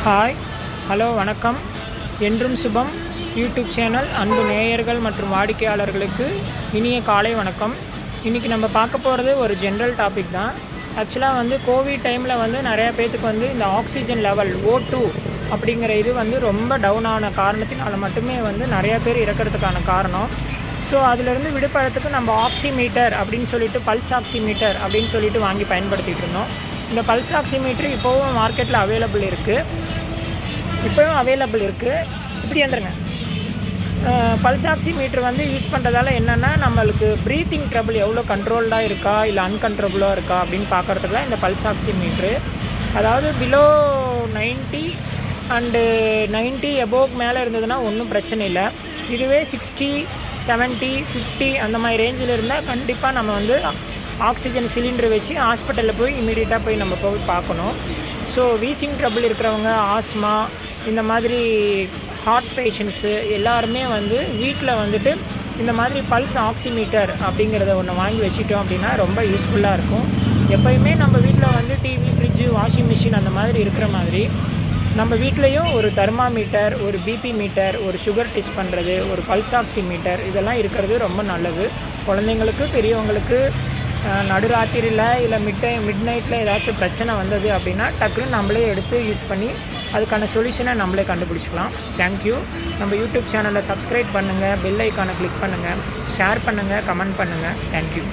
Hi, hello, வணக்கம். என்றும் சுபம் YouTube channel அன்பு நேயர்கள் மற்றும் வாடிக்கையாளர்களுக்கு இனிய காலை வணக்கம். இன்றைக்கி நம்ம பார்க்க போகிறது ஒரு ஜென்ரல் டாபிக் தான். ஆக்சுவலாக கோவிட் டைமில் நிறையா பேர்த்துக்கு இந்த ஆக்சிஜன் லெவல் O2 அப்படிங்கிற இது ரொம்ப டவுன் ஆன காரணத்தினால மட்டுமே நிறையா பேர் இறக்கிறதுக்கான காரணம். ஸோ அதிலிருந்து விடுபடுறதுக்கு நம்ம ஆக்சிமீட்டர் அப்படின்னு சொல்லிட்டு பல்ஸ் ஆக்சிமீட்டர் அப்படின்னு சொல்லிட்டு வாங்கி பயன்படுத்திகிட்டு இருந்தோம். இந்த பல்ஸ் ஆக்சிமீட்டர் இப்போவும் மார்க்கெட்டில் அவைலபிள் இருக்குது. இப்படி வந்துருங்க. பல்ஸ் ஆக்சிமீட்டர் யூஸ் பண்ணுறதால என்னென்னா, நம்மளுக்கு ப்ரீத்திங் ட்ரபிள் எவ்வளோ கண்ட்ரோல்டாக இருக்கா இல்லை அன்கண்ட்ரோலாக இருக்கா அப்படின்னு பார்க்குறதுக்கு தான் இந்த பல்ஸ் ஆக்சிமீட்ரு. அதாவது பிலோ 90 அண்டு 90 எபோவ் மேலே இருந்ததுன்னா ஒன்றும் பிரச்சனை இல்லை. இதுவே 60, 70, 50 அந்த மாதிரி ரேஞ்சில் இருந்தால் கண்டிப்பாக நம்ம ஆக்சிஜன் சிலிண்டர் வச்சு ஹாஸ்பிட்டலில் போய் இமீடியட்டாக போய் நம்ம போய் பார்க்கணும். ஸோ வீசிங் ட்ரபிள் இருக்கிறவங்க, ஆஸ்மா, இந்த மாதிரி ஹார்ட் பேஷண்ட்ஸு எல்லாருமே வீட்டில் இந்த மாதிரி பல்ஸ் ஆக்சிமீட்டர் அப்படிங்கிறத ஒன்று வாங்கி வச்சுட்டோம் அப்படின்னா ரொம்ப யூஸ்ஃபுல்லாக இருக்கும். எப்போயுமே நம்ம வீட்டில் டிவி, ஃப்ரிட்ஜு, வாஷிங் மிஷின் அந்த மாதிரி இருக்கிற மாதிரி நம்ம வீட்லேயும் ஒரு தெர்மாமீட்டர், ஒரு பிபி மீட்டர், ஒரு சுகர் டெஸ்ட் பண்ணுறது, ஒரு பல்ஸ் ஆக்சிமீட்டர் இதெல்லாம் இருக்கிறது ரொம்ப நல்லது. குழந்தைங்களுக்கு, பெரியவங்களுக்கு நடுராத்திரியில் இல்லை மிட் நைட்டில் ஏதாச்சும் பிரச்சனை வந்தது அப்படின்னா டக்குன்னு நம்மளே எடுத்து யூஸ் பண்ணி அதுக்கான சொல்யூஷனை நம்மளே கண்டுபிடிச்சிக்கலாம். தேங்க்யூ. நம்ம யூடியூப் சேனலை சப்ஸ்கிரைப் பண்ணுங்கள், பெல் ஐக்கானை கிளிக் பண்ணுங்கள், ஷேர் பண்ணுங்கள், கமெண்ட் பண்ணுங்கள். தேங்க்யூ.